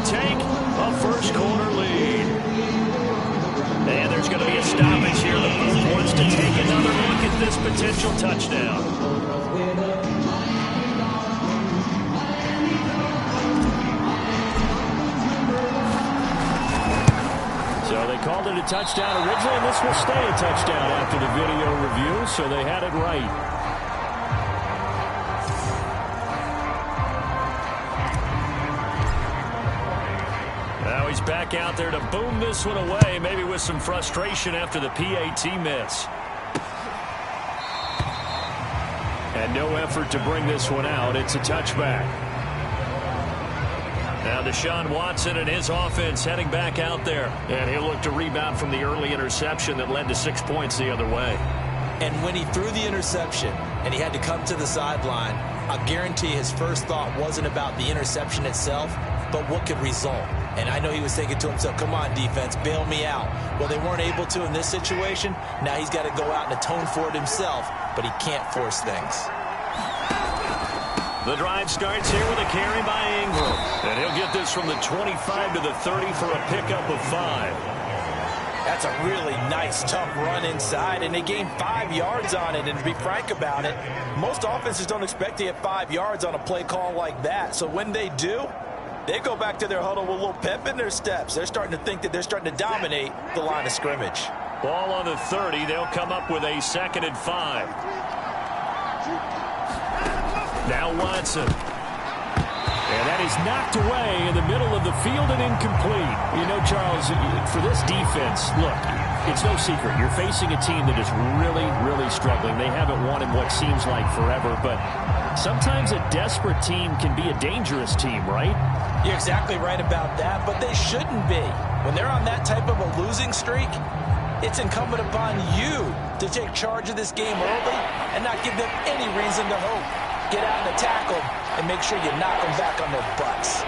take a first quarter lead. And there's going to be a stoppage here. The booth wants to take another look at this potential touchdown. So they called it a touchdown originally, and this will stay a touchdown after the video review, so they had it right. Now he's back out there to boom this one away, maybe with some frustration after the PAT miss. And no effort to bring this one out. It's a touchback. Now Deshaun Watson and his offense heading back out there. And he'll look to rebound from the early interception that led to 6 points the other way. And when he threw the interception and he had to come to the sideline, I guarantee his first thought wasn't about the interception itself, but what could result. And I know he was thinking to himself, come on, defense, bail me out. Well, they weren't able to in this situation. Now he's got to go out and atone for it himself, but he can't force things. The drive starts here with a carry by Ingram. And he'll get this from the 25 to the 30 for a pickup of 5. That's a really nice, tough run inside, and they gained 5 yards on it. And to be frank about it, most offenses don't expect to get 5 yards on a play call like that. So when they do, they go back to their huddle with a little pep in their steps. They're starting to think that they're starting to dominate the line of scrimmage. Ball on the 30. They'll come up with a 2nd and 5. Now Watson. And that is knocked away in the middle of the field and incomplete. You know, Charles, for this defense, look, it's no secret. You're facing a team that is really, really struggling. They haven't won in what seems like forever, but sometimes a desperate team can be a dangerous team, right? You're exactly right about that, but they shouldn't be. When they're on that type of a losing streak, it's incumbent upon you to take charge of this game early and not give them any reason to hope. Get out and attack them and make sure you knock them back on their butts.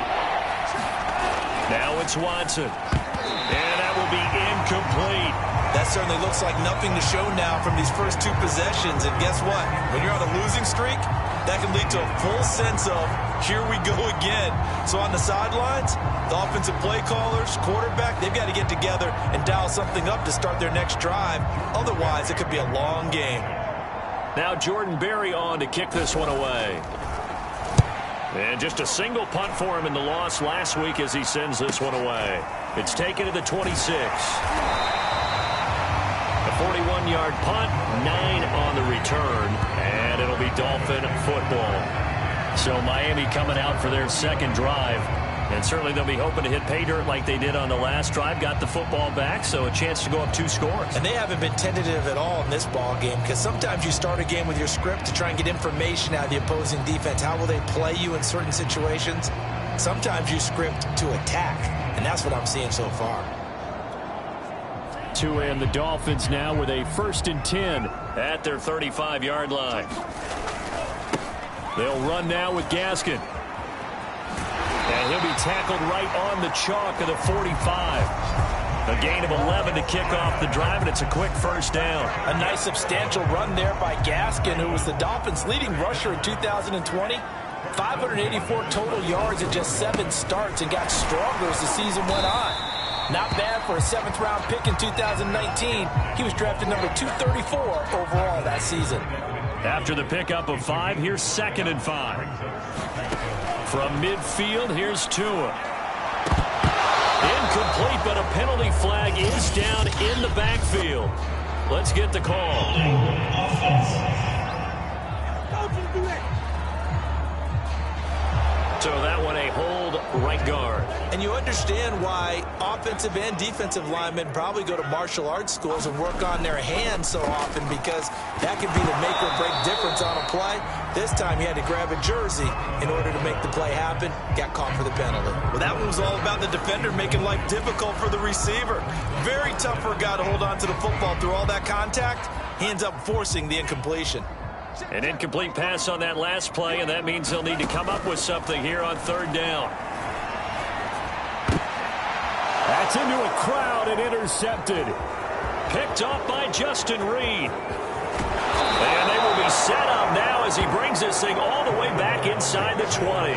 Now it's Watson. And that will be incomplete. That certainly looks like nothing to show now from these first 2 possessions. And guess what? When you're on a losing streak, that can lead to a full sense of, here we go again. So on the sidelines, the offensive play callers, quarterback, they've got to get together and dial something up to start their next drive. Otherwise, it could be a long game. Now Jordan Berry on to kick this one away. And just a single punt for him in the loss last week as he sends this one away. It's taken to the 26. A 41-yard punt, 9 on the return, and it'll be Dolphin football. So Miami coming out for their 2nd drive. And certainly they'll be hoping to hit pay dirt like they did on the last drive. Got the football back, so a chance to go up 2 scores. And they haven't been tentative at all in this ball game, because sometimes you start a game with your script to try and get information out of the opposing defense. How will they play you in certain situations? Sometimes you script to attack, and that's what I'm seeing so far. And the Dolphins now with a 1st and 10 at their 35-yard line. They'll run now with Gaskin. And he'll be tackled right on the chalk of the 45. A gain of 11 to kick off the drive, and it's a quick first down. A nice substantial run there by Gaskin, who was the Dolphins' leading rusher in 2020. 584 total yards in just 7 starts, and got stronger as the season went on. Not bad for a 7th-round pick in 2019. He was drafted number 234 overall that season. After the pickup of 5, here's 2nd and 5. From midfield, here's Tua. Incomplete, but a penalty flag is down in the backfield. Let's get the call. So that one a hold right guard. And you understand why offensive and defensive linemen probably go to martial arts schools and work on their hands so often, because that could be the make or break difference on a play. This time he had to grab a jersey in order to make the play happen. Got caught for the penalty. Well, that one was all about the defender making life difficult for the receiver. Very tough for a guy to hold on to the football through all that contact. He ends up forcing the incompletion. An incomplete pass on that last play, and that means they'll need to come up with something here on 3rd down. That's into a crowd and intercepted. Picked off by Justin Reed. And they will be set up now as he brings this thing all the way back inside the 20.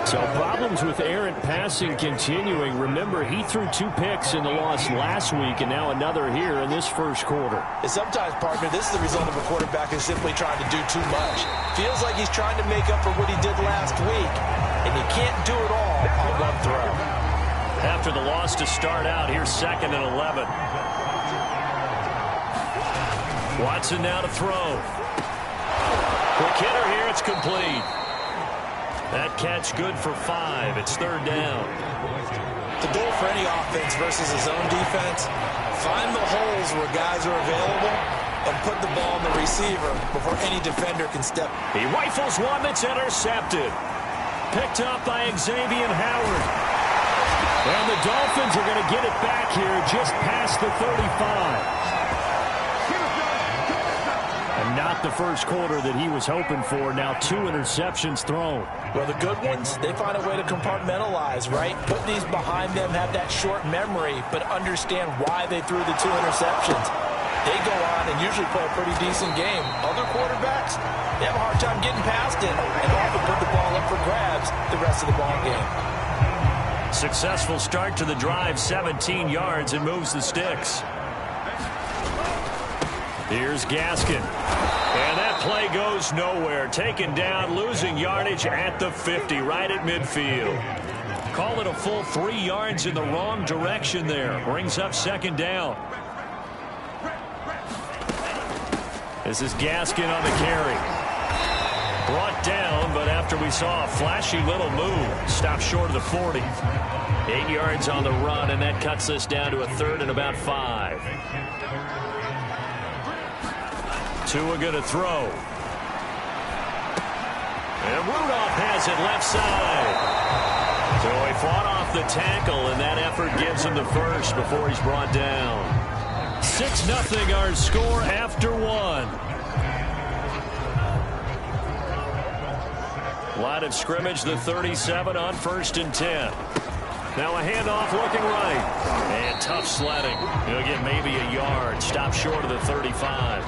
So problems with errant passing continuing. Remember, he threw 2 picks in the loss last week, and now another here in this first quarter. And sometimes, partner, this is the result of a quarterback who's simply trying to do too much. Feels like he's trying to make up for what he did last week, and you can't do it all on one throw. After the loss to start out, here's 2nd and 11. Watson now to throw. Quick hitter here, it's complete. That catch good for 5. It's 3rd down. The goal for any offense versus his own defense, find the holes where guys are available and put the ball in the receiver before any defender can step. He rifles one that's intercepted. Picked up by Xavier Howard. And the Dolphins are going to get it back here just past the 35. And not the first quarter that he was hoping for. Now 2 interceptions thrown. Well, the good ones, they find a way to compartmentalize, right? Put these behind them, have that short memory, but understand why they threw the 2 interceptions. They go on and usually play a pretty decent game. Other quarterbacks, they have a hard time getting past it and often put the ball up for grabs the rest of the ball game. Successful start to the drive, 17 yards, and moves the sticks. Here's Gaskin. And that play goes nowhere. Taken down, losing yardage at the 50, right at midfield. Call it a full 3 yards in the wrong direction there. Brings up 2nd down. This is Gaskin on the carry. Brought down, but after we saw a flashy little move, stopped short of the 40. 8 yards on the run, and that cuts us down to a 3rd and about 5. Tua going to throw. And Rudolph has it left side. So he fought off the tackle, and that effort gives him the first before he's brought down. 6-0 our score after 1. Line of scrimmage, the 37 on 1st and 10. Now a handoff looking right. And tough sledding. He'll get maybe a yard. Stop short of the 35.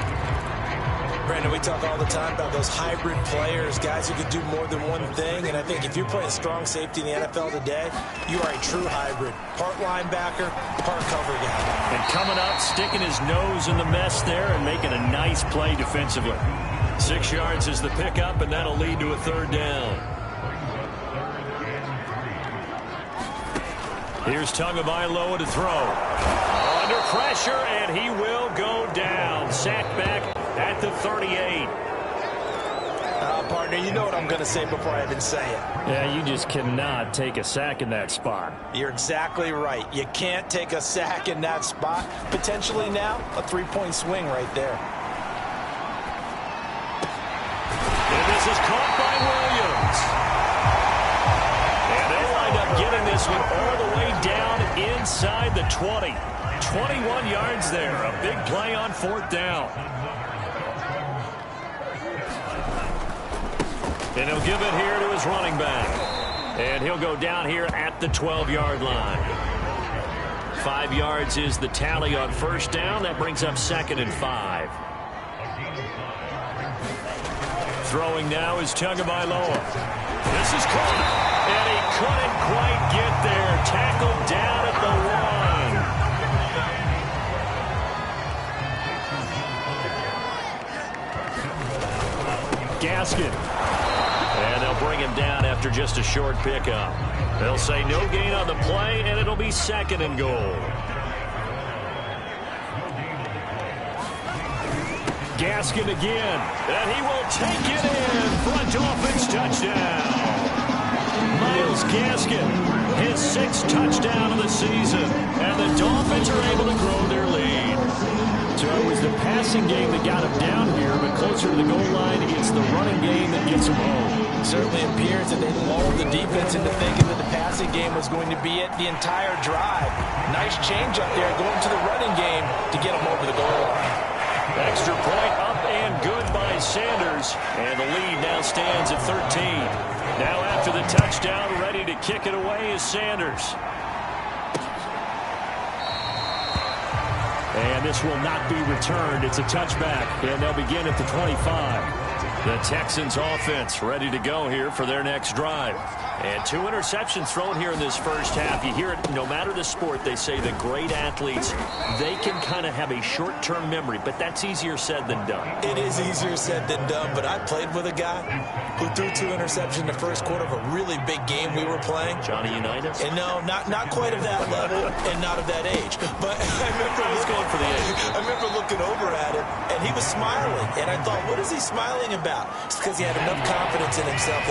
Brandon, we talk all the time about those hybrid players, guys who can do more than one thing. And I think if you're playing strong safety in the NFL today, you are a true hybrid. Part linebacker, part cover guy. And coming up, sticking his nose in the mess there and making a nice play defensively. 6 yards is the pickup, and that'll lead to a 3rd down. Here's Tagovailoa to throw. Under pressure, and he will go down. Sacked back at the 38. Partner, you know what I'm going to say before I even say it. Yeah, you just cannot take a sack in that spot. You're exactly right. You can't take a sack in that spot. Potentially now, a 3-point swing right there. And this is caught by Williams. And they'll wind up getting this one all the way down inside the 20. 21 yards there. A big play on 4th down. And he'll give it here to his running back. And he'll go down here at the 12-yard line. 5 yards is the tally on 1st down. That brings up 2nd and 5. Throwing now is Tagovailoa. This is caught. And he couldn't quite get there. Tackled down at the 1. Gaskin. And they'll bring him down after just a short pickup. They'll say no gain on the play, and it'll be 2nd and goal. Gaskin again, and he will take it in for a Dolphins touchdown. Myles Gaskin, his 6th touchdown of the season, and the Dolphins are able to grow their lead. So it was the passing game that got him down here, but closer to the goal line, it's the running game that gets him home. It certainly appears that they lulled the defense into thinking that the passing game was going to be it the entire drive. Nice change up there going to the running game to get him over the goal line. Extra point up and good by Sanders. And the lead now stands at 13. Now after the touchdown, ready to kick it away is Sanders. And this will not be returned. It's a touchback, and they'll begin at the 25. The Texans offense ready to go here for their next drive. And 2 interceptions thrown here in this first half. You hear it, no matter the sport, they say that great athletes, they can kind of have a short-term memory, but that's easier said than done. It is easier said than done, but I played with a guy who threw 2 interceptions in the first quarter of a really big game we were playing. Johnny Unitas? And no, not quite of that level and not of that age. But I remember looking over at him, and he was smiling. And I thought, what is he smiling about? It's because he had enough confidence in himself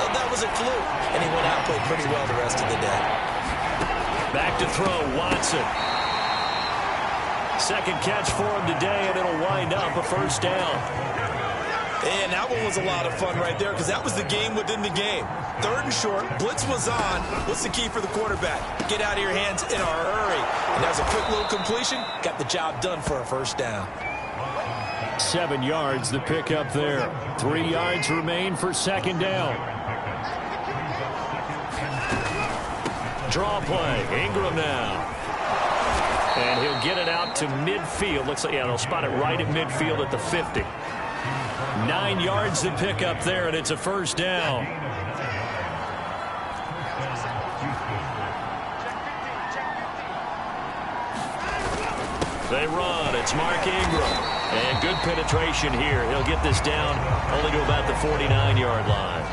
that was a clue. And he went out and played pretty well the rest of the day. Back to throw, Watson. Second catch for him today, and it'll wind up a first down. And that one was a lot of fun right there because that was the game within the game. 3rd and short, blitz was on. What's the key for the quarterback? Get out of your hands in a hurry. And that was a quick little completion. Got the job done for a first down. 7 yards, the pickup there. 3 yards remain for second down. Draw play. Ingram now. And he'll get it out to midfield. Looks like, yeah, they'll spot it right at midfield at the 50. 9 yards to pick up there, and it's a first down. They run. It's Mark Ingram. And good penetration here. He'll get this down only to about the 49-yard line.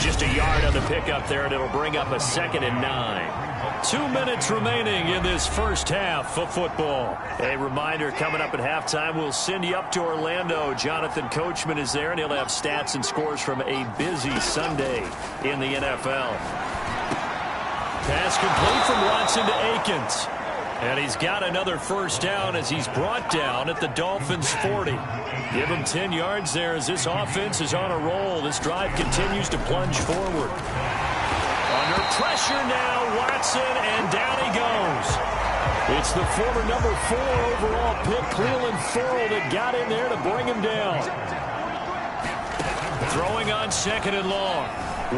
Just a yard on the pickup there, and it'll bring up a 2nd and 9. 2 minutes remaining in this first half of football. A reminder, coming up at halftime, we'll send you up to Orlando. Jonathan Coachman is there, and he'll have stats and scores from a busy Sunday in the NFL. Pass complete from Watson to Akins. And he's got another first down as he's brought down at the Dolphins' 40. Give him 10 yards there as this offense is on a roll. This drive continues to plunge forward. Under pressure now, Watson, and down he goes. It's the former number 4 overall pick, Cleveland Farrell, that got in there to bring him down. Throwing on 2nd and long.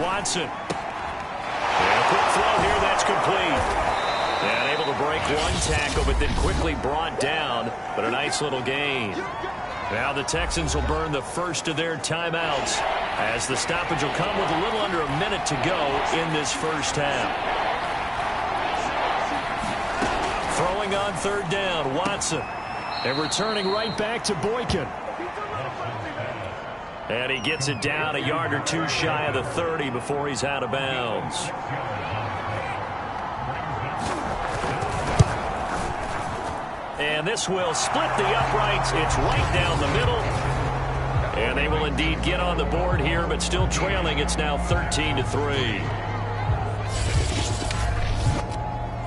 Watson. And a quick throw here, that's complete. And able to break one tackle, but then quickly brought down. But a nice little gain. Now the Texans will burn the first of their timeouts as the stoppage will come with a little under a minute to go in this first half. Throwing on 3rd down, Watson. And returning right back to Boykin. And he gets it down a yard or 2 shy of the 30 before he's out of bounds. And this will split the uprights. It's right down the middle. And they will indeed get on the board here, but still trailing. It's now 13-3.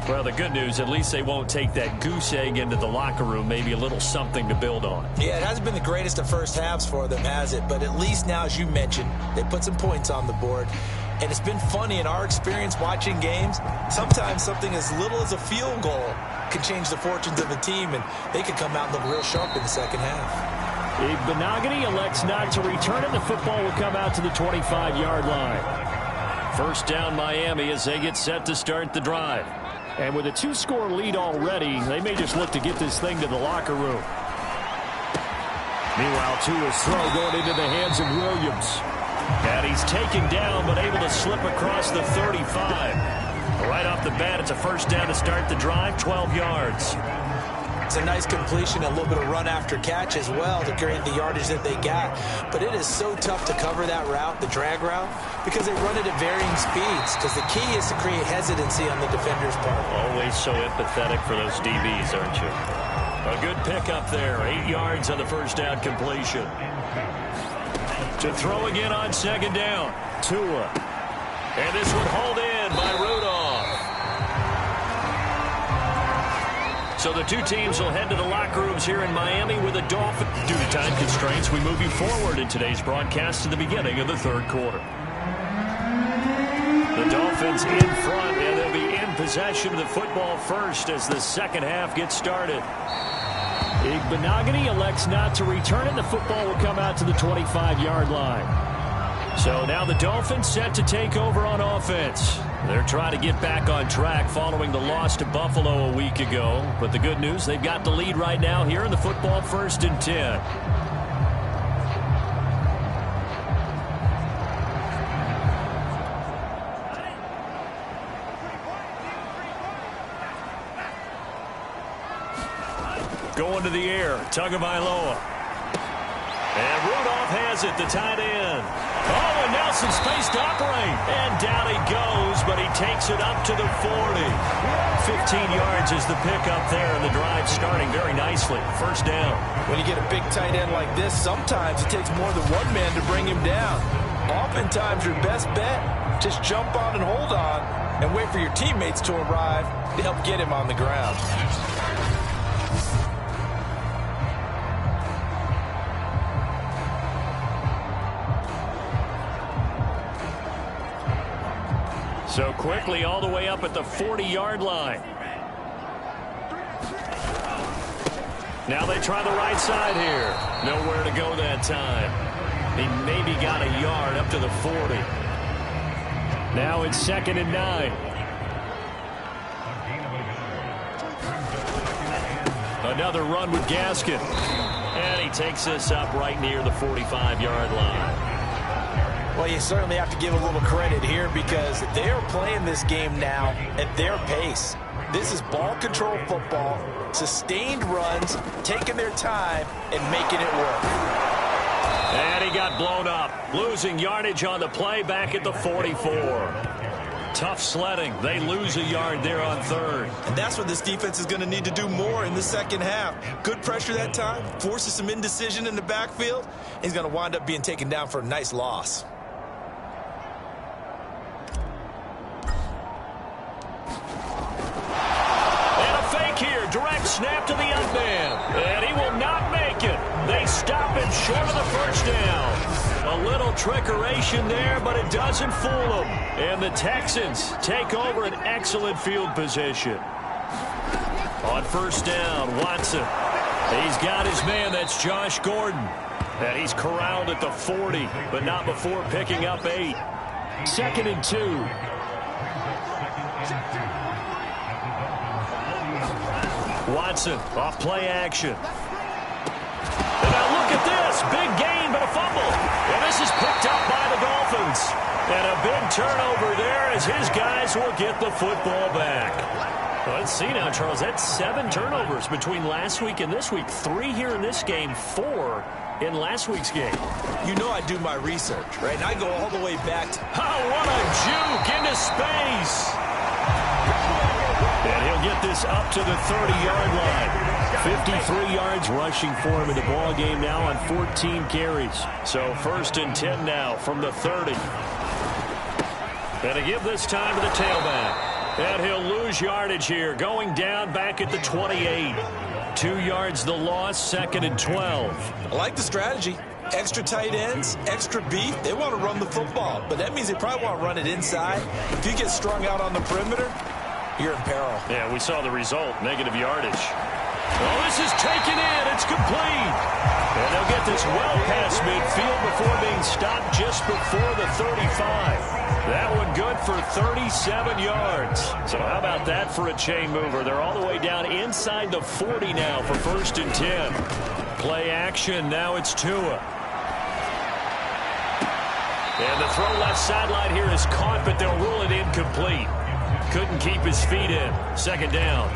Well, the good news, at least they won't take that goose egg into the locker room. Maybe a little something to build on. Yeah, it hasn't been the greatest of first halves for them, has it? But at least now, as you mentioned, they put some points on the board. And it's been funny in our experience watching games. Sometimes something as little as a field goal can change the fortunes of a team, and they could come out and look real sharp in the second half. Benogany elects not to return it. The football will come out to the 25-yard line. First down Miami as they get set to start the drive. And with a 2-score lead already, they may just look to get this thing to the locker room. Meanwhile, Tua's throw going into the hands of Williams. And he's taken down, but able to slip across the 35. Right off the bat, it's a first down to start the drive, 12 yards. It's a nice completion, a little bit of run after catch as well to create the yardage that they got. But it is so tough to cover that route, the drag route, because they run it at varying speeds. Because the key is to create hesitancy on the defender's part. Always so empathetic for those DBs, aren't you? A good pickup there, 8 yards on the first down completion. To throw again on 2nd down, Tua. And this one hauled in by Rudolph. So the two teams will head to the locker rooms here in Miami with a Dolphin. Due to time constraints, we move you forward in today's broadcast to the beginning of the 3rd quarter. The Dolphins in front, and they'll be in possession of the football first as the second half gets started. Benogany elects not to return it. The football will come out to the 25-yard line. So now the Dolphins set to take over on offense. They're trying to get back on track following the loss to Buffalo a week ago. But the good news, they've got the lead right now here in the football 1st and 10. Going to the air. Tagovailoa. And Rudolph has it, the tight end. Oh, and Nelson space to operate. And down he goes, but he takes it up to the 40. 15 yards is the pickup there, and the drive starting very nicely. First down. When you get a big tight end like this, sometimes it takes more than one man to bring him down. Oftentimes, your best bet, just jump on and hold on and wait for your teammates to arrive to help get him on the ground. So quickly all the way up at the 40-yard line. Now they try the right side here. Nowhere to go that time. He maybe got a yard up to the 40. Now it's 2nd and 9. Another run with Gaskin. And he takes this up right near the 45-yard line. Well, you certainly have to give a little credit here because they are playing this game now at their pace. This is ball control football, sustained runs, taking their time, and making it work. And he got blown up, losing yardage on the play back at the 44. Tough sledding. They lose a yard there on 3rd. And that's what this defense is going to need to do more in the second half. Good pressure that time, forces some indecision in the backfield. He's going to wind up being taken down for a nice loss. Direct snap to the young man. And he will not make it. They stop him short of the first down. A little trickeration there, but it doesn't fool them. And the Texans take over an excellent field position. On first down, Watson. He's got his man. That's Josh Gordon. And he's corralled at the 40, but not before picking up 8. 2nd and 2. Watson off play action. And now look at this. Big gain, but a fumble. And this is picked up by the Dolphins. And a big turnover there as his guys will get the football back. Well, let's see now, Charles. That's 7 turnovers between last week and this week. 3 here in this game, 4 in last week's game. You know I do my research, right? And I go all the way back to... Oh, what a juke into space. And he'll get this up to the 30-yard line. 53 yards rushing for him in the ball game now on 14 carries. So 1st and 10 now from the 30. And to give this time to the tailback. And he'll lose yardage here, going down back at the 28. 2 yards the loss, 2nd and 12. I like the strategy. Extra tight ends, extra beef. They want to run the football, but that means they probably want to run it inside. If you get strung out on the perimeter, you're in peril. Yeah, we saw the result, negative yardage. Well, this is taken in. It's complete. And they'll get this well past midfield before being stopped just before the 35. That one good for 37 yards. So how about that for a chain mover? They're all the way down inside the 40 now for 1st and 10. Play action. Now it's Tua. And the throw left sideline here is caught, but they'll rule it incomplete. Couldn't keep his feet in. 2nd down.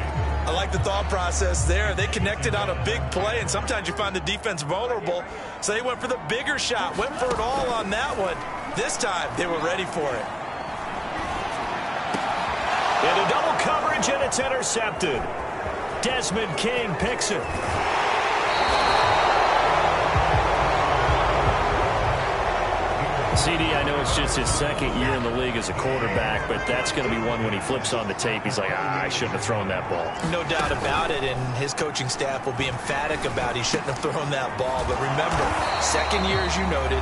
I like the thought process there. They connected on a big play, and sometimes you find the defense vulnerable. So they went for the bigger shot, went for it all on that one. This time, they were ready for it. Into double coverage, and it's intercepted. Desmond King picks it. CD, I know it's just his 2nd year in the league as a quarterback, but that's going to be one when he flips on the tape. He's like, I shouldn't have thrown that ball. No doubt about it, and his coaching staff will be emphatic about he shouldn't have thrown that ball. But remember, 2nd year, as you noted,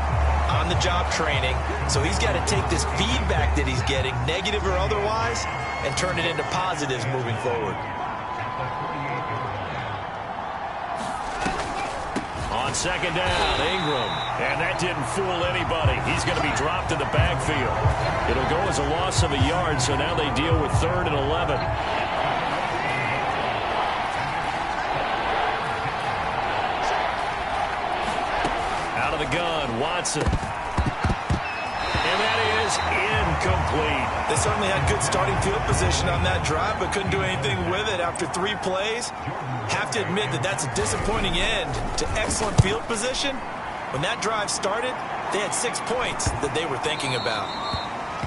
on-the-job training. So he's got to take this feedback that he's getting, negative or otherwise, and turn it into positives moving forward. On 2nd down, Ingram. And that didn't fool anybody. He's going to be dropped in the backfield. It'll go as a loss of a yard, so now they deal with 3rd and 11. Out of the gun, Watson. And that is is incomplete. They certainly had good starting field position on that drive, but couldn't do anything with it after 3 plays. Have to admit that that's a disappointing end to excellent field position. When that drive started, they had 6 points that they were thinking about.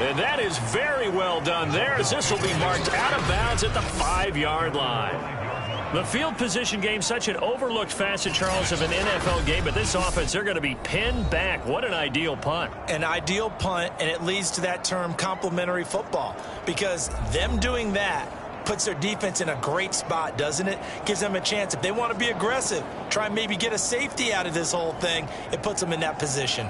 And that is very well done there, as this will be marked out of bounds at the 5-yard line. The field position game, such an overlooked facet, Charles, of an NFL game, but this offense, they're going to be pinned back. What an ideal punt. An ideal punt, and it leads to that term complementary football, because them doing that puts their defense in a great spot, doesn't it? Gives them a chance. If they want to be aggressive, try and maybe get a safety out of this whole thing, it puts them in that position.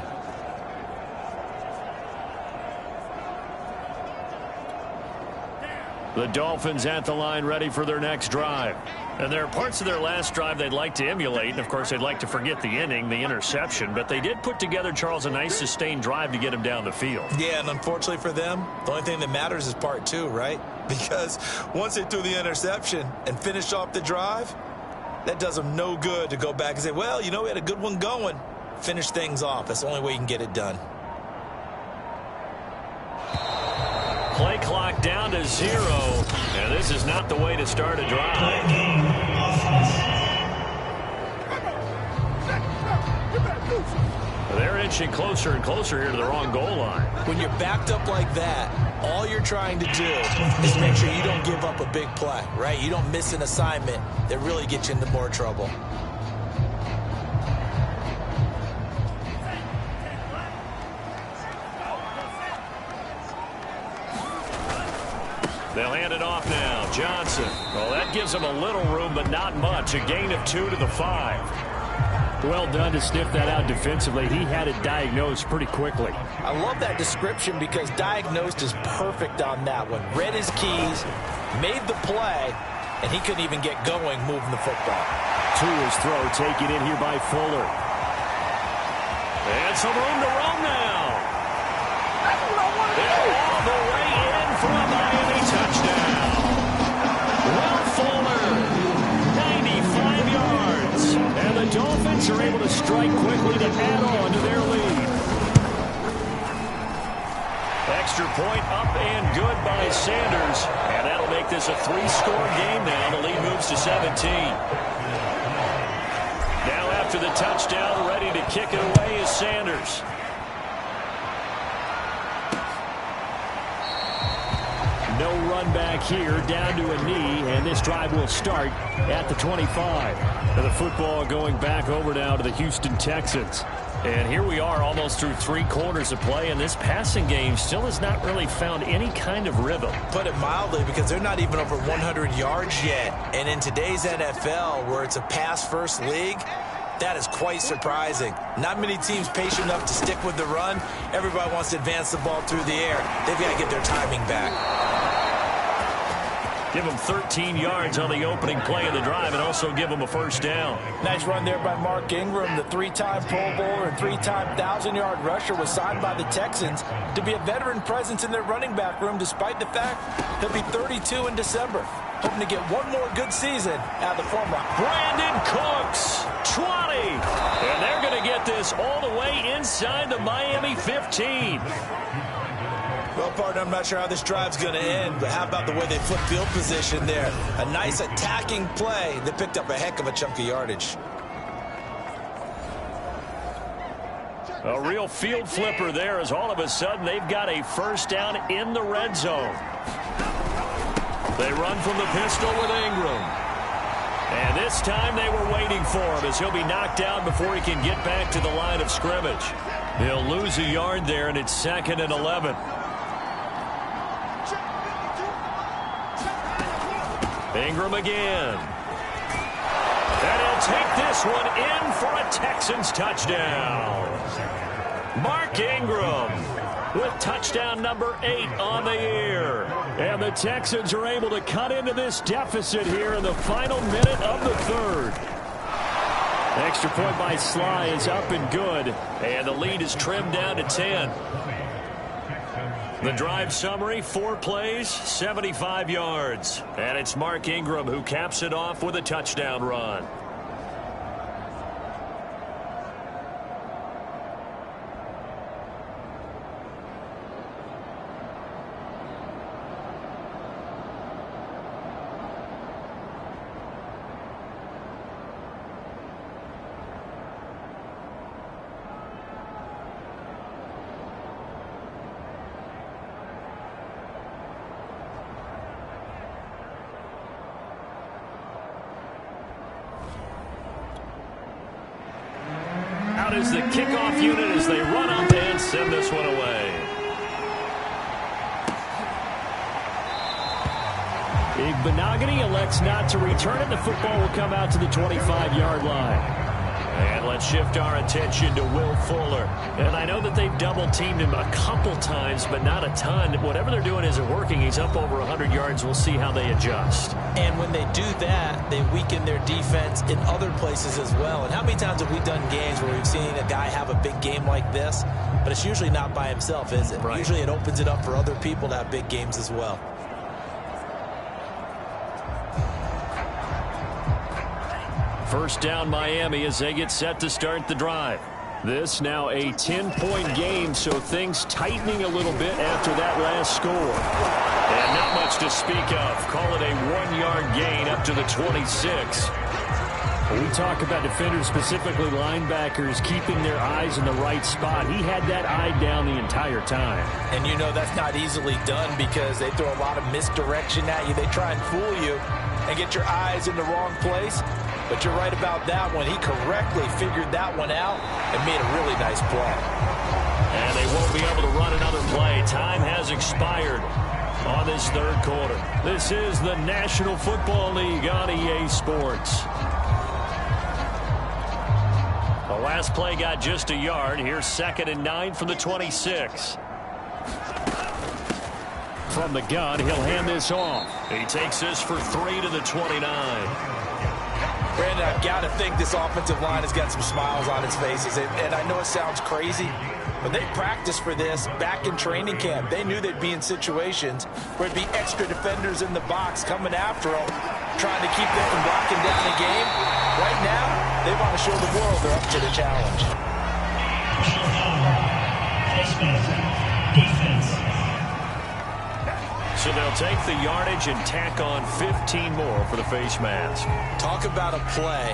The Dolphins at the line, ready for their next drive. And there are parts of their last drive they'd like to emulate, and of course they'd like to forget the inning, the interception, but they did put together, Charles, a nice sustained drive to get him down the field. Yeah, and unfortunately for them, the only thing that matters is part 2, right? Because once they threw the interception and finished off the drive, that does them no good to go back and say, well, you know, we had a good one going. Finish things off. That's the only way you can get it done. Play clock down to 0, and this is not the way to start a drive. They're inching closer and closer here to the wrong goal line. When you're backed up like that, all you're trying to do is make sure you don't give up a big play, right? You don't miss an assignment that really gets you into more trouble. They'll hand it off now. Johnson. Well, that gives them a little room, but not much. A gain of 2 to the 5. Well done to sniff that out defensively. He had it diagnosed pretty quickly. I love that description because diagnosed is perfect on that one. Read his keys, made the play, and he couldn't even get going moving the football. To his throw, taken in here by Fuller. And some room to roam now. They're all the way in for a Miami touchdown. Will Fuller, 95 yards. And the Dolphins are able to strike quickly to add on to their lead. Extra point up and good by Sanders. And that'll make this a 3-score game now. The lead moves to 17. Now after the touchdown, ready to kick it away is Sanders. No run back here, down to a knee, and this drive will start at the 25. And the football going back over now to the Houston Texans. And here we are almost through 3 quarters of play, and this passing game still has not really found any kind of rhythm. Put it mildly, because they're not even over 100 yards yet. And in today's NFL, where it's a pass-first league, that is quite surprising. Not many teams patient enough to stick with the run. Everybody wants to advance the ball through the air. They've got to get their timing back. Give them 13 yards on the opening play of the drive and also give them a first down. Nice run there by Mark Ingram. The 3-time Pro Bowler and 3-time 1,000-yard rusher was signed by the Texans to be a veteran presence in their running back room, despite the fact he'll be 32 in December. Hoping to get one more good season out of the former. Brandon Cooks, 20. And they're going to get this all the way inside the Miami 15. Well, partner, I'm not sure how this drive's going to end, but how about the way they flip field position there? A nice attacking play that picked up a heck of a chunk of yardage. A real field flipper there, as all of a sudden they've got a first down in the red zone. They run from the pistol with Ingram. And this time they were waiting for him, as he'll be knocked down before he can get back to the line of scrimmage. He'll lose a yard there, and it's 2nd and 11. Ingram again. And he'll take this one in for a Texans touchdown. Mark Ingram with touchdown number 8 on the year. And the Texans are able to cut into this deficit here in the final minute of the 3rd. Extra point by Sly is up and good. And the lead is trimmed down to 10. The drive summary, 4 plays, 75 yards. And it's Mark Ingram who caps it off with a touchdown run. is the kickoff unit as they run up and send this one away. Igbenogany elects not to return it. The football will come out to the 25-yard line. And let's shift our attention to Will Fuller. And I know that they've double-teamed him a couple times, but not a ton. Whatever they're doing isn't working. He's up over 100 yards. We'll see how they adjust. And when they do that, they weaken their defense in other places as well. And how many times have we done games where we've seen a guy have a big game like this, but it's usually not by himself, is it? Right. Usually it opens it up for other people to have big games as well. First down Miami as they get set to start the drive. This now a 10-point game, so things tightening a little bit after that last score. And not much to speak of. Call it a 1-yard gain up to the 26. When we talk about defenders, specifically linebackers, keeping their eyes in the right spot. He had that eye down the entire time. And you know that's not easily done because they throw a lot of misdirection at you. They try and fool you and get your eyes in the wrong place. But you're right about that one. He correctly figured that one out and made a really nice play. And they won't be able to run another play. Time has expired on this third quarter. This is the National Football League on EA Sports. The last play got just a yard. Here's 2nd and 9 from the 26. From the gun, he'll hand this off. He takes this for 3 to the 29. Brandon, I've got to think this offensive line has got some smiles on its faces. And I know it sounds crazy, but they practiced for this back in training camp. They knew they'd be in situations where there'd be extra defenders in the box coming after them, trying to keep them from blocking down the game. Right now, they want to show the world they're up to the challenge. So they'll take the yardage and tack on 15 more for the face mask. Talk about a play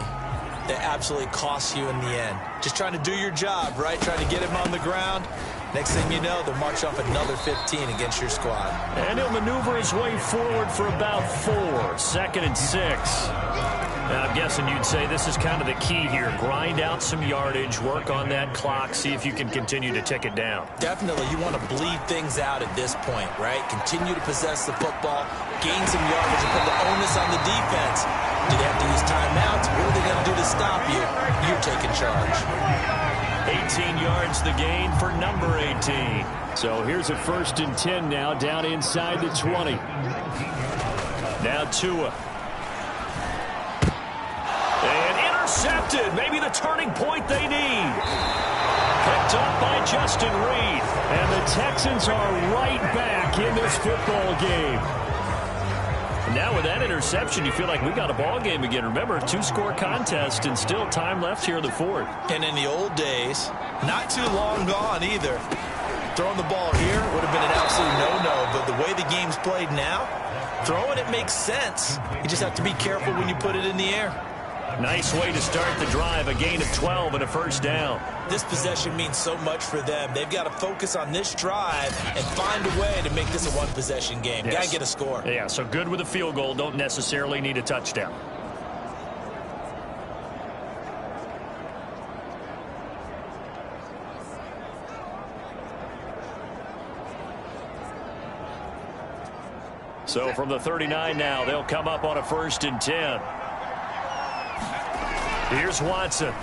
that absolutely costs you in the end. Just trying to do your job, right? Trying to get him on the ground. Next thing you know, they'll march off another 15 against your squad. And he'll maneuver his way forward for about 4. 2nd and 6. Now, I'm guessing you'd say this is kind of the key here. Grind out some yardage, work on that clock, see if you can continue to tick it down. Definitely, you want to bleed things out at this point, right? Continue to possess the football, gain some yardage, and put the onus on the defense. Do they have to use timeouts? What are they going to do to stop you? You're taking charge. 18 yards the gain for number 18. So here's a 1st and 10 now, down inside the 20. Now Tua. And intercepted. Maybe the turning point they need. Picked up by Justin Reed. And the Texans are right back in this football game. Now with that interception, you feel like we got a ball game again. Remember, 2-score contest and still time left here in the 4th. And in the old days, not too long gone either. Throwing the ball here would have been an absolute no-no. But the way the game's played now, throwing it makes sense. You just have to be careful when you put it in the air. Nice way to start the drive. A gain of 12 and a 1st down. This possession means so much for them. They've got to focus on this drive and find a way to make this a one-possession game. Yes. Got to get a score. Yeah, so good with a field goal. Don't necessarily need a touchdown. So from the 39 now, they'll come up on a 1st and 10. Here's Watson.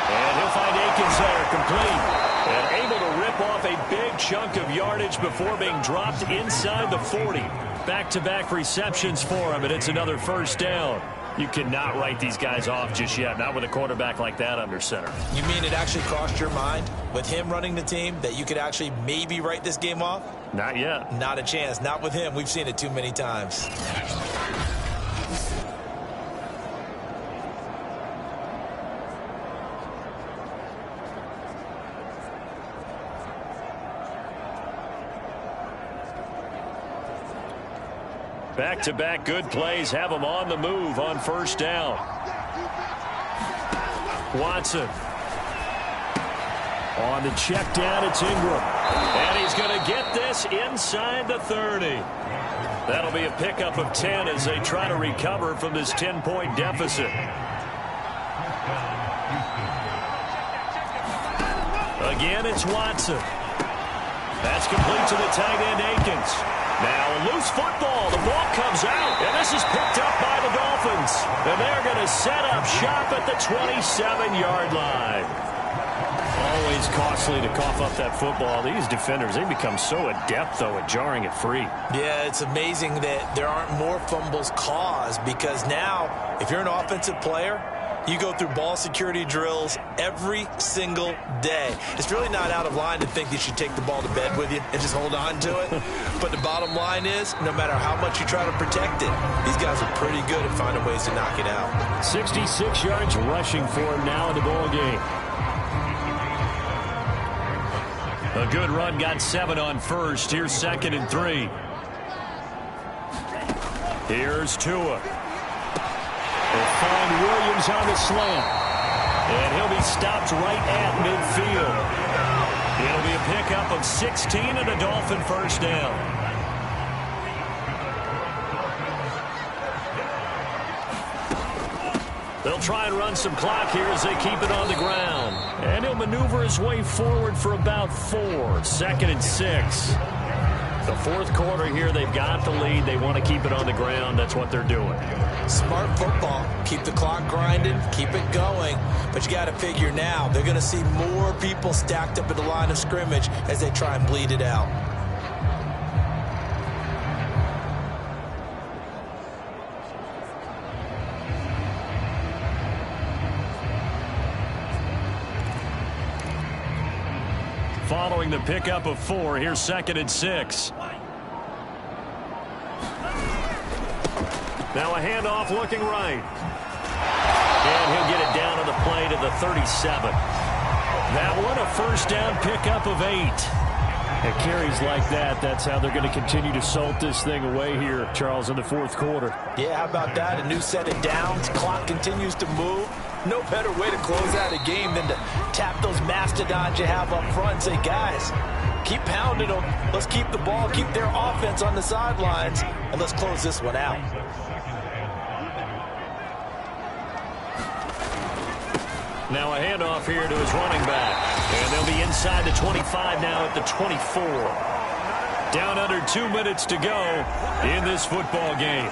And he'll find Akins there, complete. And able to rip off a big chunk of yardage before being dropped inside the 40. Back-to-back receptions for him, and it's another 1st down. You cannot write these guys off just yet, not with a quarterback like that under center. You mean it actually crossed your mind with him running the team that you could actually maybe write this game off? Not yet. Not a chance. Not with him. We've seen it too many times. Back-to-back good plays have them on the move on 1st down. Watson. On the check down, it's Ingram. And he's going to get this inside the 30. That'll be a pickup of 10 as they try to recover from this 10-point deficit. Again, it's Watson. That's complete to the tight end, Akins. Now a loose football. The ball comes out, and this is picked up by the Dolphins. And they're going to set up shop at the 27-yard line. Always costly to cough up that football. These defenders, they become so adept, though, at jarring it free. Yeah, it's amazing that there aren't more fumbles caused, because now, if you're an offensive player, you go through ball security drills every single day. It's really not out of line to think you should take the ball to bed with you and just hold on to it. But the bottom line is, no matter how much you try to protect it, these guys are pretty good at finding ways to knock it out. 66 yards rushing for him now in the ball game. A good run, got 7 on first. Here's 2nd and 3. Here's Tua. They'll find Williams on the slant. And he'll be stopped right at midfield. It'll be a pickup of 16 and a Dolphin first down. They'll try and run some clock here as they keep it on the ground. And he'll maneuver his way forward for about 4. 2nd and 6. The fourth quarter here, they've got the lead. They want to keep it on the ground. That's what they're doing. Smart football. Keep the clock grinding. Keep it going. But you got to figure now, they're going to see more people stacked up at the line of scrimmage as they try and bleed it out. Following the pickup of 4, here's 2nd and 6. Now a handoff looking right. And he'll get it down on the play to the 37. That one, a first down pickup of 8. It carries like that. That's how they're going to continue to salt this thing away here, Charles, in the fourth quarter. Yeah, how about that? A new set of downs. Clock continues to move. No better way to close out a game than to tap those mastodons you have up front and say, guys, keep pounding them. Let's keep the ball, keep their offense on the sidelines, and let's close this one out. Now a handoff here to his running back. And they'll be inside the 25 now at the 24. Down under 2 minutes to go in this football game.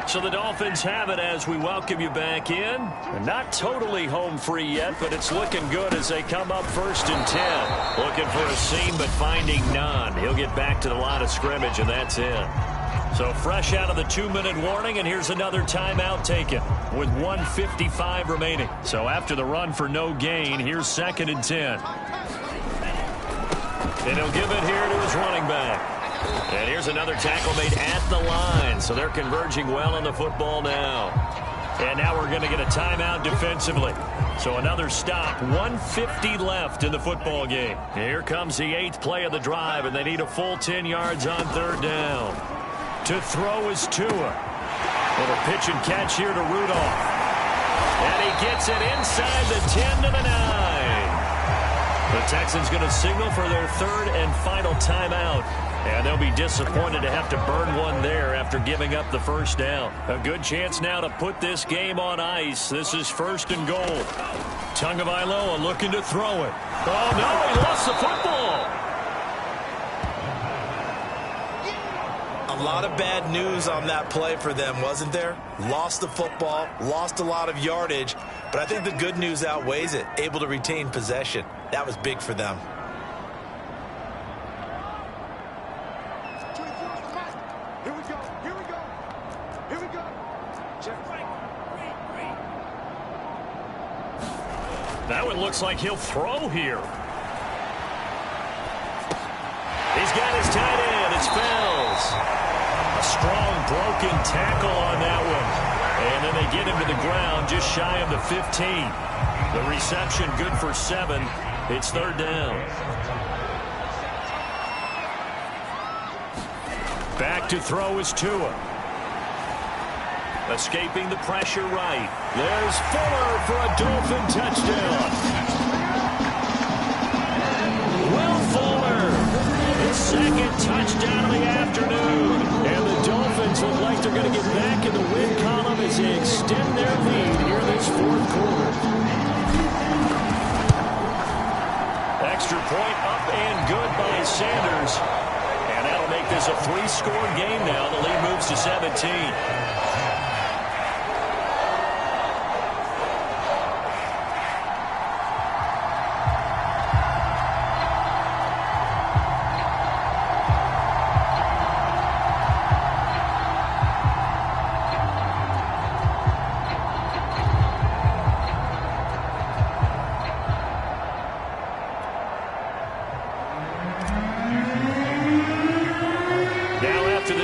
So the Dolphins have it as we welcome you back in. Not totally home free yet, but it's looking good as they come up 1st and 10. Looking for a seam, but finding none. He'll get back to the line of scrimmage, and that's it. So fresh out of the 2-minute warning, and here's another timeout taken with 1:55 remaining. So after the run for no gain, here's 2nd and 10. And he'll give it here to his running back. And here's another tackle made at the line. So they're converging well on the football now. And now we're going to get a timeout defensively. So another stop. 1:50 left in the football game. Here comes the 8th play of the drive, and they need a full 10 yards on 3rd down. To throw is Tua. Little pitch and catch here to Rudolph. And he gets it inside the 10 to the 9. The Texans going to signal for their 3rd and final timeout. And they'll be disappointed to have to burn one there after giving up the first down. A good chance now to put this game on ice. This is 1st and goal. Tagovailoa looking to throw it. Oh, no, he lost the football. A lot of bad news on that play for them, wasn't there? Lost the football, lost a lot of yardage, but I think the good news outweighs it. Able to retain possession. That was big for them. That one looks like he'll throw here. He's got his tight end. It's Phins. A strong broken tackle on that one. And then they get him to the ground just shy of the 15. The reception good for 7. It's 3rd down. Back to throw is Tua. Escaping the pressure right. There's Fuller for a Dolphin touchdown. Will Fuller, his 2nd touchdown of the afternoon. And the Dolphins look like they're going to get back in the win column as they extend their lead here in this 4th quarter. point up and good by Sanders. And that'll make this a 3-score game now. The lead moves to 17.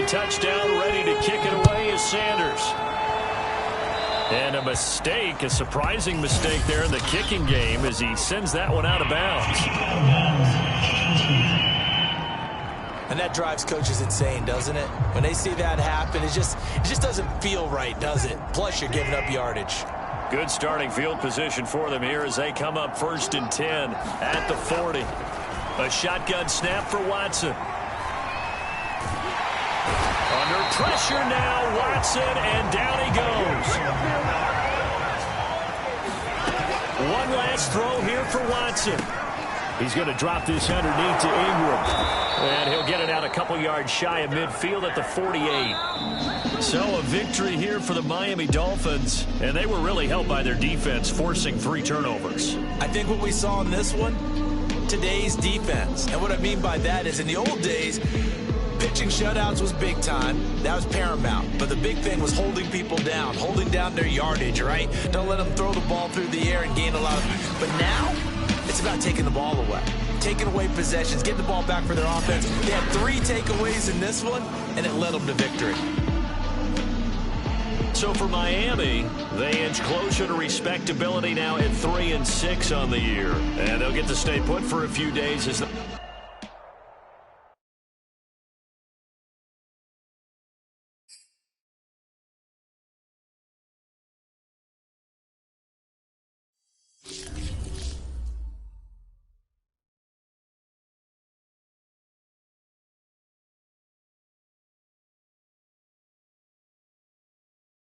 Touchdown, ready to kick it away is Sanders. And a mistake, a surprising mistake there in the kicking game as he sends that one out of bounds. And that drives coaches insane, doesn't it? When they see that happen, it just doesn't feel right, does it? Plus, you're giving up yardage. Good starting field position for them here as they come up 1st and 10 at the 40. A shotgun snap for Watson. Under pressure now, Watson, and down he goes. One last throw here for Watson. He's going to drop this underneath to Ingram. And he'll get it out a couple yards shy of midfield at the 48. So a victory here for the Miami Dolphins. And they were really helped by their defense, forcing 3 turnovers. I think what we saw in this one, today's defense. And what I mean by that is in the old days, pitching shutouts was big time. That was paramount. But the big thing was holding people down, holding down their yardage, right? Don't let them throw the ball through the air and gain a lot of... But now, it's about taking the ball away. Taking away possessions, getting the ball back for their offense. They had 3 takeaways in this one, and it led them to victory. So for Miami, they inch closer to respectability now at 3-6 on the year. And they'll get to stay put for a few days as